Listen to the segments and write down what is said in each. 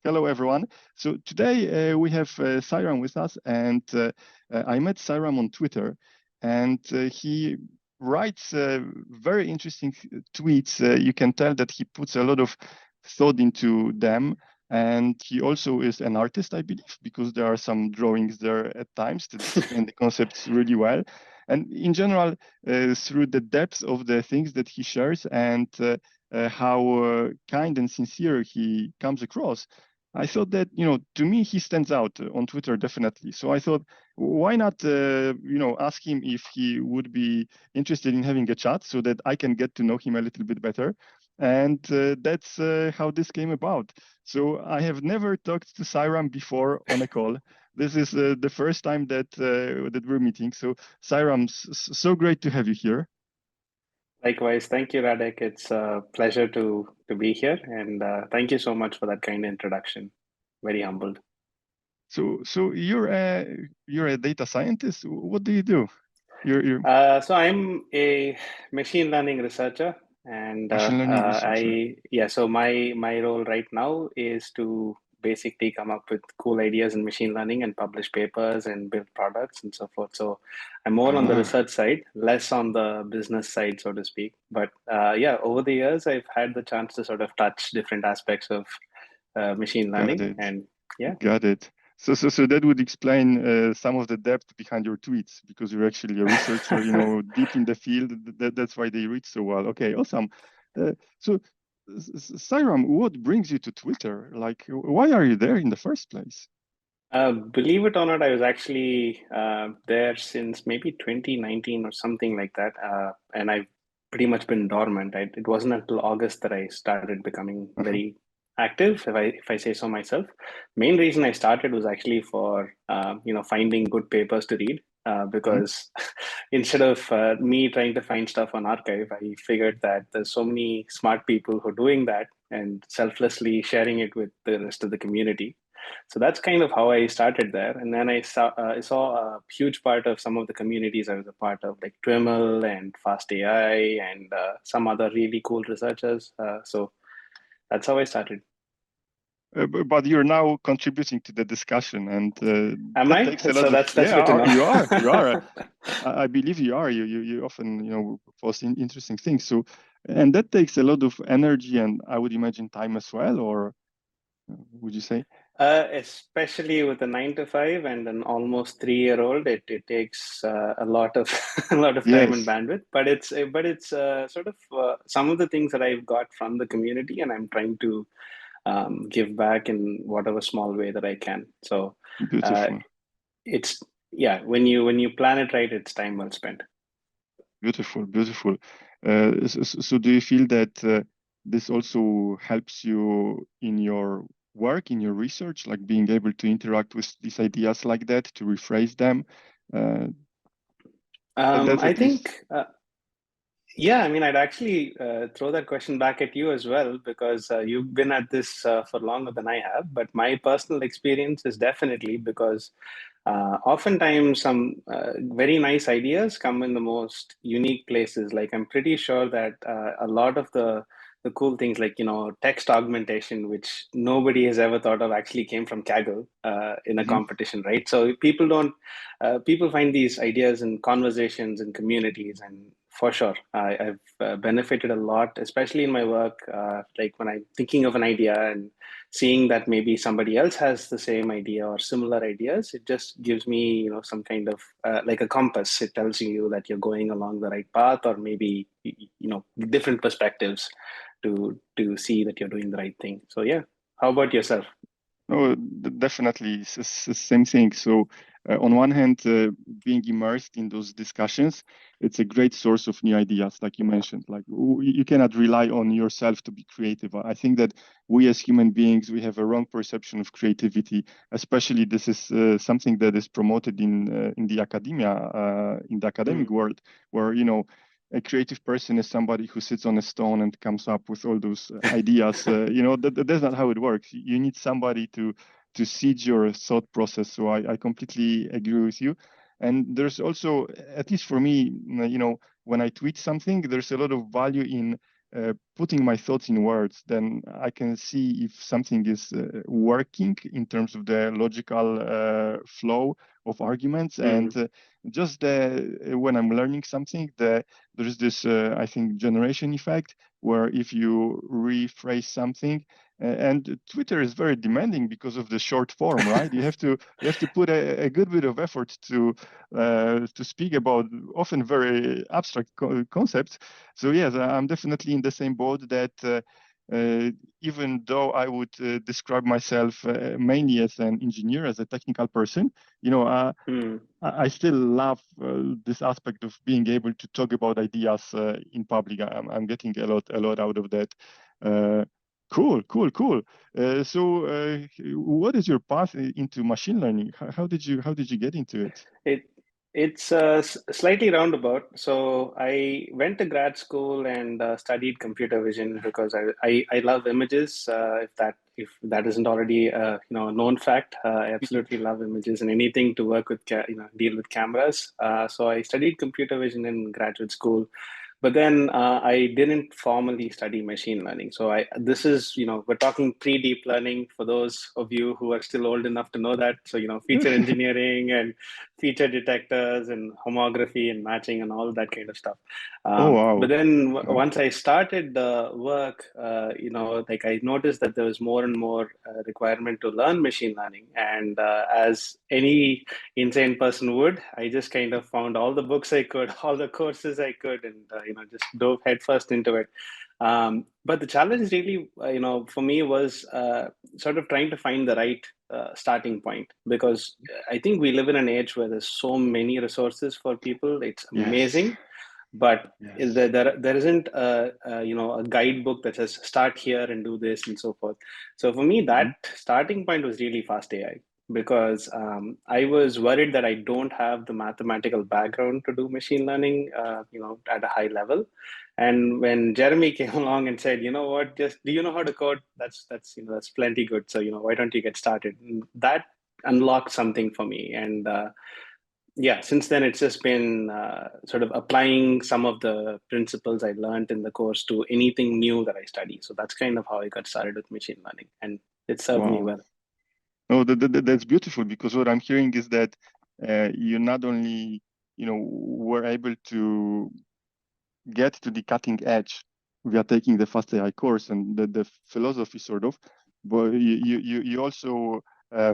Hello, everyone. So today we have Sairam with us, and I met Sairam on Twitter, and he writes very interesting tweets. You can tell that he puts a lot of thought into them, and he also is an artist, I believe, because there are some drawings there at times that explain the concepts really well. And in general, through the depth of the things that he shares and how kind and sincere he comes across, I thought that, to me, he stands out on Twitter, definitely. So I thought, why not, ask him if he would be interested in having a chat so that I can get to know him a little bit better. And that's how this came about. So I have never talked to Sairam before on a call. This is the first time that we're meeting. So Sairam, so great to have you here. Likewise, thank you, Radek. It's a pleasure to be here, and thank you so much for that kind introduction. Very humbled. So you're a data scientist. What do you do? You're So I'm a machine learning researcher, and machine learning researcher. So my role right now is to basically come up with cool ideas in machine learning and publish papers and build products and so forth. So I'm more on the Ah, research side, less on the business side, so to speak. But over the years, I've had the chance to sort of touch different aspects of machine got learning, it. and yeah. Got it. So that would explain some of the depth behind your tweets because you're actually a researcher, deep in the field. That's why they reach so well. Okay, awesome. So, Sairam, what brings you to Twitter? Like, why are you there in the first place? Believe it or not, I was actually there since maybe 2019 or something like that. And I've pretty much been dormant. It wasn't until August that I started becoming Uh-huh. very active, if I say so myself. Main reason I started was actually for finding good papers to read. Mhm. Because instead of me trying to find stuff on archive, I figured that there's so many smart people who are doing that and selflessly sharing it with the rest of the community. So that's kind of how I started there. And then I saw a huge part of some of the communities I was a part of, like Twiml and Fast AI and some other really cool researchers. So that's how I started. But you're now contributing to the discussion, and Am that I? takes a lot So of. that's Yeah, good to know. you are. You are. I believe you are. You often post interesting things. So, and that takes a lot of energy, and I would imagine time as well. Or would you say? Especially with a 9 to 5 and an almost 3 year old, it takes a lot of a lot of time and Yes. bandwidth. But it's sort of some of the things that I've got from the community, and I'm trying to give back in whatever small way that I can. So uh, Beautiful. it's yeah, when you plan it right, it's time well spent. Beautiful. Beautiful. So do you feel that this also helps you in your work, in your research, like being able to interact with these ideas like that, to rephrase them? Uh, that's I at least. think yeah, I mean, I'd actually throw that question back at you as well because you've been at this for longer than I have. But my personal experience is definitely because oftentimes some very nice ideas come in the most unique places. Like I'm pretty sure that a lot of the cool things, like text augmentation, which nobody has ever thought of, actually came from Kaggle in a Mhm. competition, right? So people find these ideas in conversations and communities, and for sure, I've benefited a lot, especially in my work. Like when I'm thinking of an idea and seeing that maybe somebody else has the same idea or similar ideas, it just gives me, some kind of like a compass. It tells you that you're going along the right path, or maybe different perspectives to see that you're doing the right thing. So yeah, how about yourself? No, definitely same thing. So, on one hand, being immersed in those discussions, it's a great source of new ideas, like you mentioned. Like you cannot rely on yourself to be creative. I think that we as human beings, we have a wrong perception of creativity. Especially, this is something that is promoted in the academia, in the academic Mm. world, where a creative person is somebody who sits on a stone and comes up with all those ideas. That's not how it works. You need somebody to seed your thought process. So I completely agree with you. And there's also, at least for me, when I tweet something, there's a lot of value in putting my thoughts in words, then I can see if something is working in terms of the logical flow of arguments. And just when I'm learning something, there is this, I think, generation effect, where if you rephrase something, and Twitter is very demanding because of the short form, right? You have to put a good bit of effort to speak about often very abstract concepts. So yes, I'm definitely in the same boat that even though I would describe myself mainly as an engineer, as a technical person, I still love this aspect of being able to talk about ideas in public. I'm getting a lot out of that. Cool. So, what is your path into machine learning? How did you get into it? It's slightly roundabout. So I went to grad school and studied computer vision because I love images. If that isn't already a known fact, I absolutely love images and anything to work with deal with cameras. So I studied computer vision in graduate school. But then I didn't formally study machine learning. So this is, we're talking pre-deep learning for those of you who are still old enough to know that. So, feature engineering and feature detectors and homography and matching and all that kind of stuff. Oh, But wow. then once I started the work, like I noticed that there was more and more requirement to learn machine learning. And as any insane person would, I just kind of found all the books I could, all the courses I could, and just dove headfirst into it. But the challenge really, for me was sort of trying to find the right starting point, because I think we live in an age where there's so many resources for people. It's Yes. amazing, but there isn't a guidebook that says start here and do this and so forth. So for me, that starting point was really fast AI, because I was worried that I don't have the mathematical background to do machine learning, at a high level. And when Jeremy came along and said, you know what, just do you know how to code? That's plenty good. So why don't you get started? And that unlocked something for me, and yeah, since then it's just been sort of applying some of the principles I learned in the course to anything new that I study. So that's kind of how I got started with machine learning, and it served me Wow. well. Oh, that's beautiful, because what I'm hearing is that you not only, were able to get to the cutting edge via taking the fast AI course and the philosophy sort of, but you also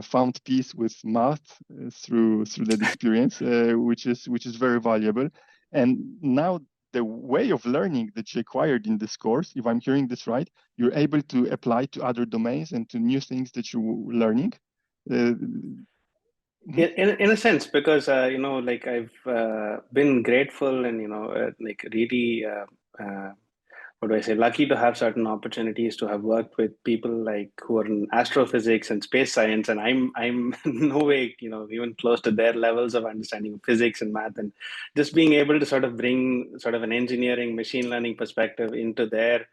found peace with math through that experience, which is very valuable. And now the way of learning that you acquired in this course, if I'm hearing this right, you're able to apply to other domains and to new things that you're learning. Uh, In a sense, because like I've been grateful and like really what do I say, lucky to have certain opportunities to have worked with people like who are in astrophysics and space science, and I'm no way even close to their levels of understanding of physics and math, and just being able to sort of bring sort of an engineering machine learning perspective into their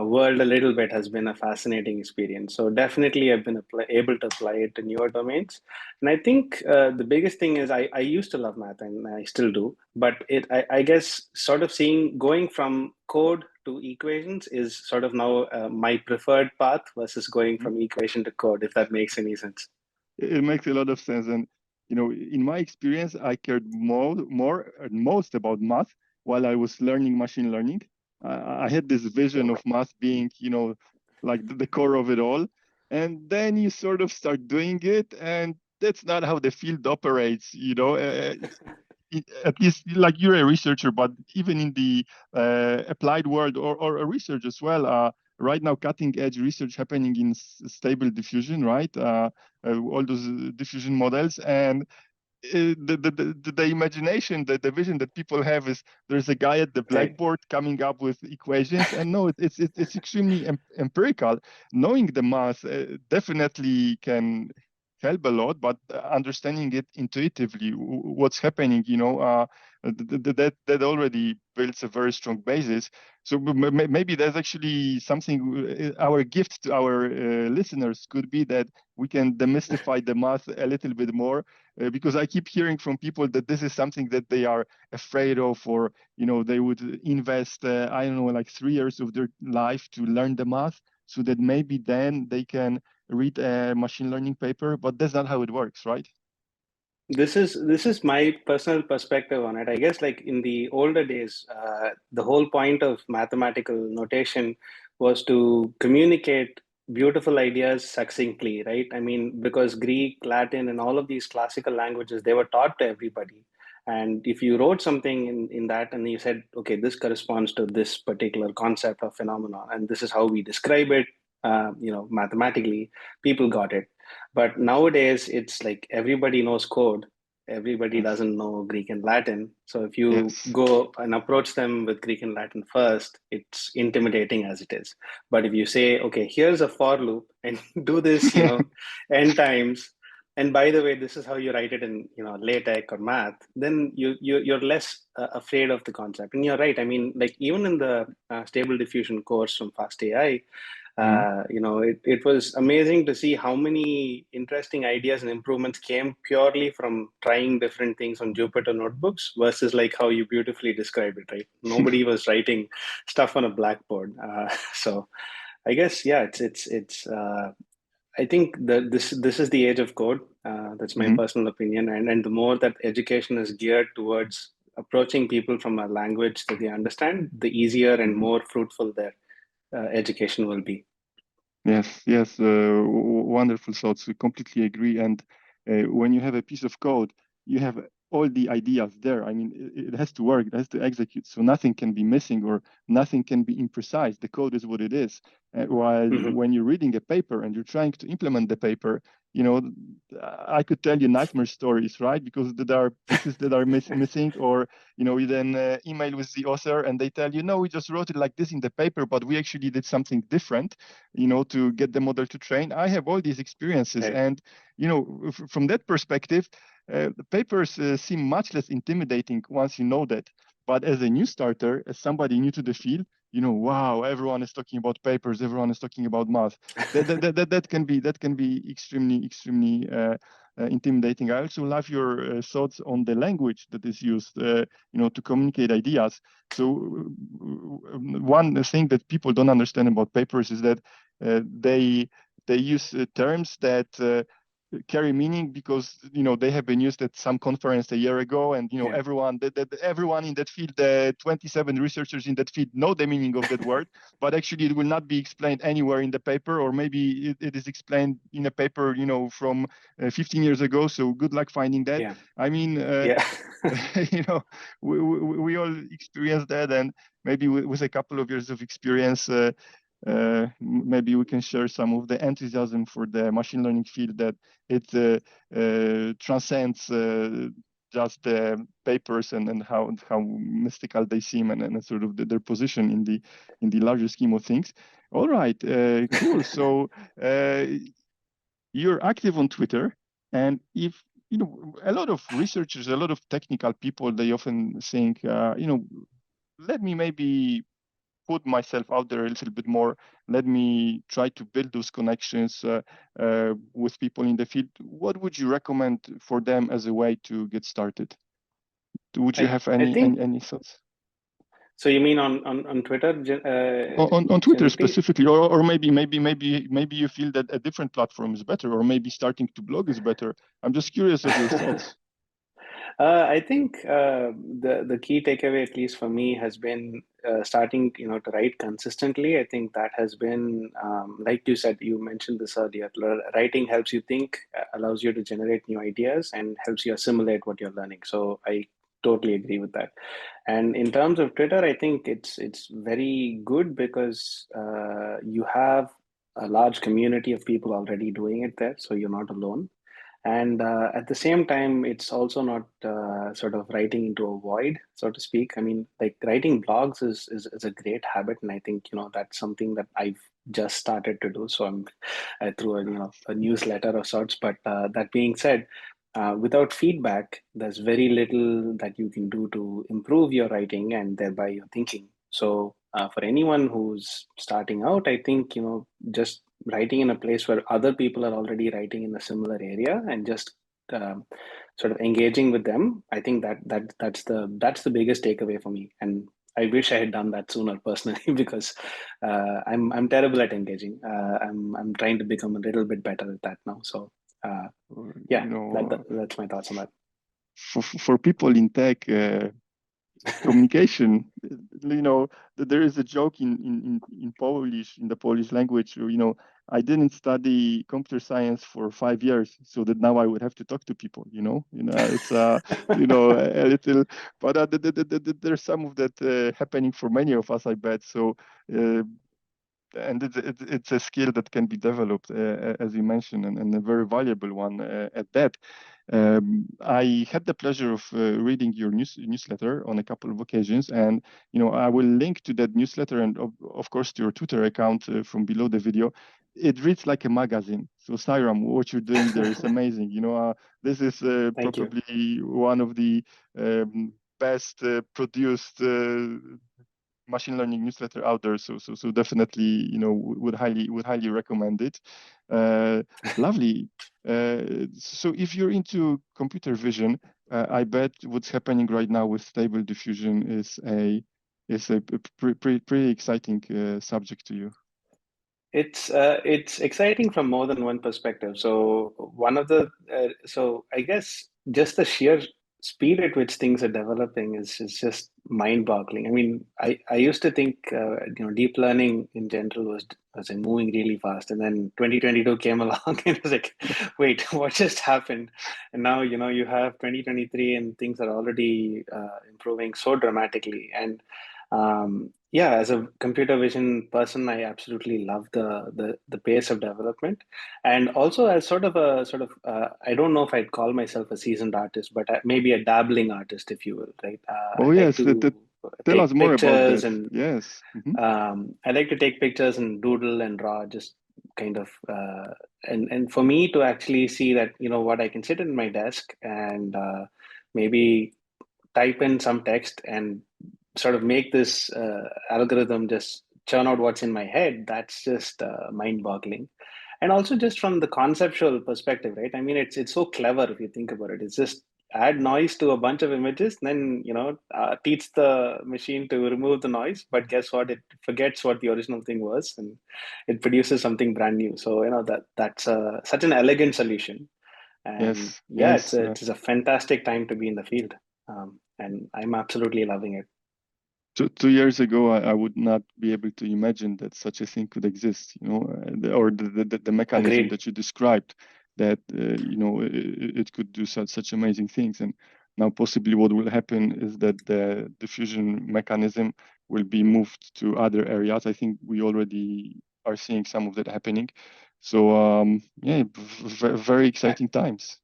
world a little bit has been a fascinating experience. So definitely I've been able to apply it to newer domains. And I think the biggest thing is I used to love math, and I still do, but I guess sort of going from code to equations is sort of now my preferred path versus going from equation to code, if that makes any sense. It makes a lot of sense. And, in my experience, I cared more and most about math while I was learning machine learning. I had this vision of math being, like the core of it all. And then you sort of start doing it, and that's not how the field operates, at least like you're a researcher, but even in the applied world, or a research as well. Right now, cutting edge research happening in stable diffusion, right? All those diffusion models, and the imagination, the vision that people have is there's a guy at the Right. blackboard coming up with equations, and no, it's extremely empirical. Knowing the math definitely can help a lot, but understanding it intuitively, what's happening, that already builds a very strong basis. So maybe there's actually something, our gift to our listeners could be that we can demystify the math a little bit more, because I keep hearing from people that this is something that they are afraid of, or they would invest I don't know, like 3 years of their life to learn the math, so that maybe then they can read a machine learning paper. But that's not how it works, right? This is my personal perspective on it. I guess like in the older days, the whole point of mathematical notation was to communicate beautiful ideas succinctly, right? I mean, because Greek, Latin, and all of these classical languages, they were taught to everybody. And if you wrote something in that and you said, okay, this corresponds to this particular concept or phenomenon, and this is how we describe it, mathematically, people got it. But nowadays, it's like everybody knows code. Everybody Yes. doesn't know Greek and Latin. So if you Yes. go and approach them with Greek and Latin first, it's intimidating as it is. But if you say, okay, here's a for loop and do this, n times, and by the way, this is how you write it in, LaTeX or math, then you're less afraid of the concept. And you're right. I mean, like even in the stable diffusion course from Fast AI, Mhm. it was amazing to see how many interesting ideas and improvements came purely from trying different things on Jupyter notebooks versus like how you beautifully describe it, right? Nobody was writing stuff on a blackboard. So I guess, yeah, it's I think that this is the age of code. That's my Mhm. personal opinion. And the more that education is geared towards approaching people from a language that they understand, the easier and more fruitful their education will be. Yes, yes, wonderful thoughts. We completely agree. And when you have a piece of code, you have all the ideas there. I mean, it has to work, it has to execute. So nothing can be missing or nothing can be imprecise. The code is what it is. While Mhm. when you're reading a paper and you're trying to implement the paper, you know, I could tell you nightmare stories, right? Because there are pieces that are missing, or you then email with the author and they tell you, no, we just wrote it like this in the paper, but we actually did something different, to get the model to train. I have all these experiences. Right. And, from that perspective, the papers seem much less intimidating once you know that. But as a new starter, as somebody new to the field, wow, everyone is talking about papers, everyone is talking about math. That can be extremely intimidating. I also love your thoughts on the language that is used, to communicate ideas. So one thing that people don't understand about papers is that they use terms that carry meaning because they have been used at some conference a year ago, and Yeah. everyone in that field, 27 researchers in that field, know the meaning of that word, but actually it will not be explained anywhere in the paper, or maybe it is explained in a paper from 15 years ago. So good luck finding that. Yeah. I mean, Yeah. you know we all experience that, and maybe with a couple of years of experience, maybe we can share some of the enthusiasm for the machine learning field, that it transcends just the papers and how mystical they seem, and sort of their position in the larger scheme of things. All right, cool. So you're active on Twitter, and if a lot of researchers, a lot of technical people, they often think, let me maybe put myself out there a little bit more. Let me try to build those connections with people in the field. What would you recommend for them as a way to get started? Would you I have I any think any, any thoughts so. You mean on Twitter on Twitter generically? specifically, or maybe you feel that a different platform is better, or maybe starting to blog is better? I'm just curious of your thoughts. I think the key takeaway, at least for me, has been starting, to write consistently. I think that has been, like you said, you mentioned this earlier. Writing helps you think, allows you to generate new ideas, and helps you assimilate what you're learning. So I totally agree with that. And in terms of Twitter, I think it's very good because you have a large community of people already doing it there, so you're not alone. And at the same time, it's also not sort of writing into a void, so to speak. I mean, like writing blogs is a great habit, and I think that's something that I've just started to do. So I'm through a newsletter of sorts. But that being said, without feedback, there's very little that you can do to improve your writing and thereby your thinking. So for anyone who's starting out, I think, just writing in a place where other people are already writing in a similar area and just um, sort of engaging with them, I think that's the biggest takeaway for me. And I wish I had done that sooner personally because I'm terrible at engaging. I'm trying to become a little bit better at that now. So yeah, You that's my thoughts on that. for people in tech, communication, there is a joke in Polish, in the Polish language, I didn't study computer science for 5 years so that now I would have to talk to people, it's a little, but there's some of that happening for many of us, I bet. So and it's a skill that can be developed, as you mentioned, and a very valuable one at that. I had the pleasure of reading your newsletter on a couple of occasions, and I will link to that newsletter and of course to your Twitter account from below the video. It reads like a magazine. So Sairam, what you're doing there is amazing. This is Thank you. probably one of the best produced machine learning newsletter out there. So definitely, would highly recommend it. Lovely. So if you're into computer vision, I bet what's happening right now with stable diffusion is a pretty exciting subject to you. It's exciting from more than one perspective. So so I guess just the sheer speed at which things are developing is just mind-boggling. I mean, I used to think deep learning in general was moving really fast, and then 2022 came along and it was like, wait, what just happened? And now you have 2023 and things are already improving so dramatically. And yeah, as a computer vision person, I absolutely love the pace of development, and also as I don't know if I'd call myself a seasoned artist, but maybe a dabbling artist, if you will, right? Oh I like yes, to tell us take more about pictures, that. and Yes. Mm-hmm. I like to take pictures and doodle and draw, just kind of, and for me to actually see that, what, I can sit in my desk and maybe type in some text and sort of make this algorithm just churn out what's in my head, that's just mind-boggling. And also just from the conceptual perspective, right? I mean, it's so clever if you think about it. It's just add noise to a bunch of images, then teach the machine to remove the noise. But guess what? It forgets what the original thing was, and it produces something brand new. So that's such an elegant solution. And Yes. yeah, Yes. it's a fantastic time to be in the field, and I'm absolutely loving it. 2 years ago, I would not be able to imagine that such a thing could exist, or the mechanism Agreed. that you described, that it could do such amazing things. And now possibly what will happen is that the diffusion mechanism will be moved to other areas. I think we already are seeing some of that happening. So yeah, very exciting times.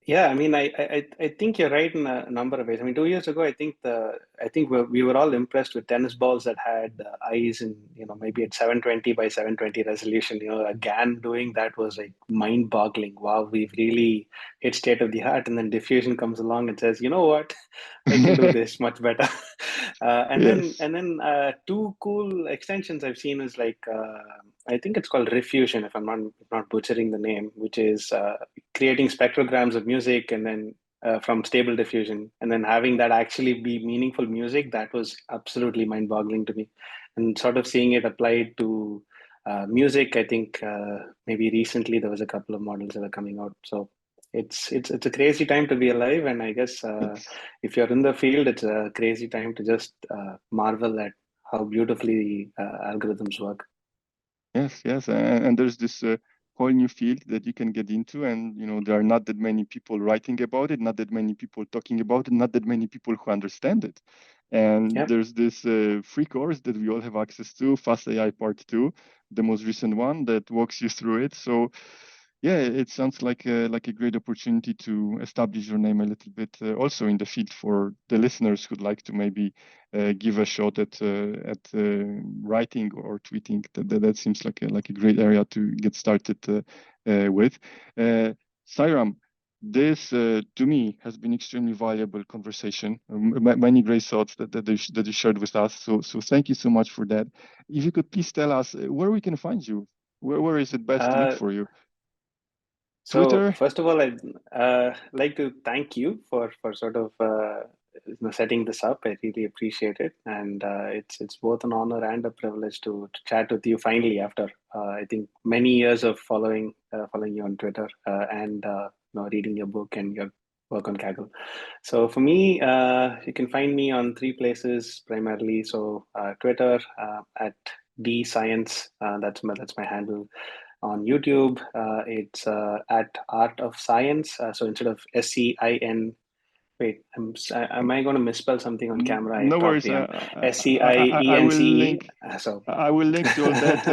Yeah, I mean, I think you're right in a number of ways. I mean, 2 years ago, I think we were all impressed with tennis balls that had eyes, and maybe at 720 by 720 resolution. A GAN doing that was like mind-boggling. Wow, we've really hit state of the art. And then diffusion comes along and says, you know what, I can do this much better. Yes. And then two cool extensions I've seen is like I think it's called Refusion, if I'm not butchering the name, which is creating spectrograms of music, and then from stable diffusion, and then having that actually be meaningful music. That was absolutely mind-boggling to me, and sort of seeing it applied to music. I think maybe recently there was a couple of models that are coming out. So it's a crazy time to be alive, and I guess Yes. if you're in the field, it's a crazy time to just marvel at how beautifully algorithms work. Yes, yes, and there's this whole new field that you can get into, and there are not that many people writing about it, not that many people talking about it, not that many people who understand it. And Yep. there's this free course that we all have access to, Fast AI Part 2, the most recent one that walks you through it. So yeah, it sounds like a great opportunity to establish your name a little bit also in the field for the listeners who'd like to maybe give a shot at writing or tweeting. That seems like a great area to get started with. Sairam, This, to me, has been extremely valuable conversation. Many great thoughts that you shared with us. So thank you so much for that. If you could please tell us where we can find you. Where is it best to look for you? So Twitter? first of all, I'd like to thank you for sort of setting this up. I really appreciate it, and it's both an honor and a privilege to chat with you finally after I think many years of following you on Twitter and reading your book and your work on Kaggle. So for me, you can find me on three places primarily. So Twitter at dscience, that's my handle. On YouTube, it's at Art of Science. So instead of SCIN, wait, am I going to misspell something on camera? I No worries. probably am. I will SCIENCE. link. So, I will link to all that,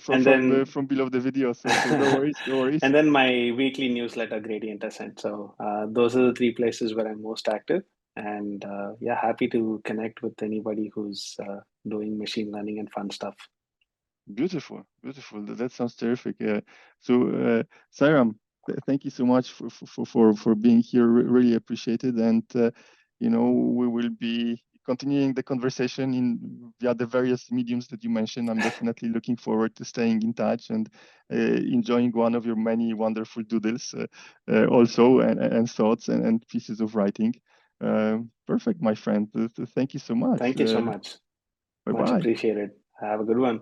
and then from below the video. So no worries, no worries. and then my weekly newsletter, Gradient Ascent. So those are the three places where I'm most active. And yeah, happy to connect with anybody who's doing machine learning and fun stuff. Beautiful, beautiful. That sounds terrific. So, Sairam, thank you so much for being here. Really appreciate it. And we will be continuing the conversation via the various mediums that you mentioned. I'm definitely looking forward to staying in touch and enjoying one of your many wonderful doodles, also, and thoughts and pieces of writing. Perfect, my friend. Thank you so much. Thank you so much. Bye Much bye. appreciated. Have a good one.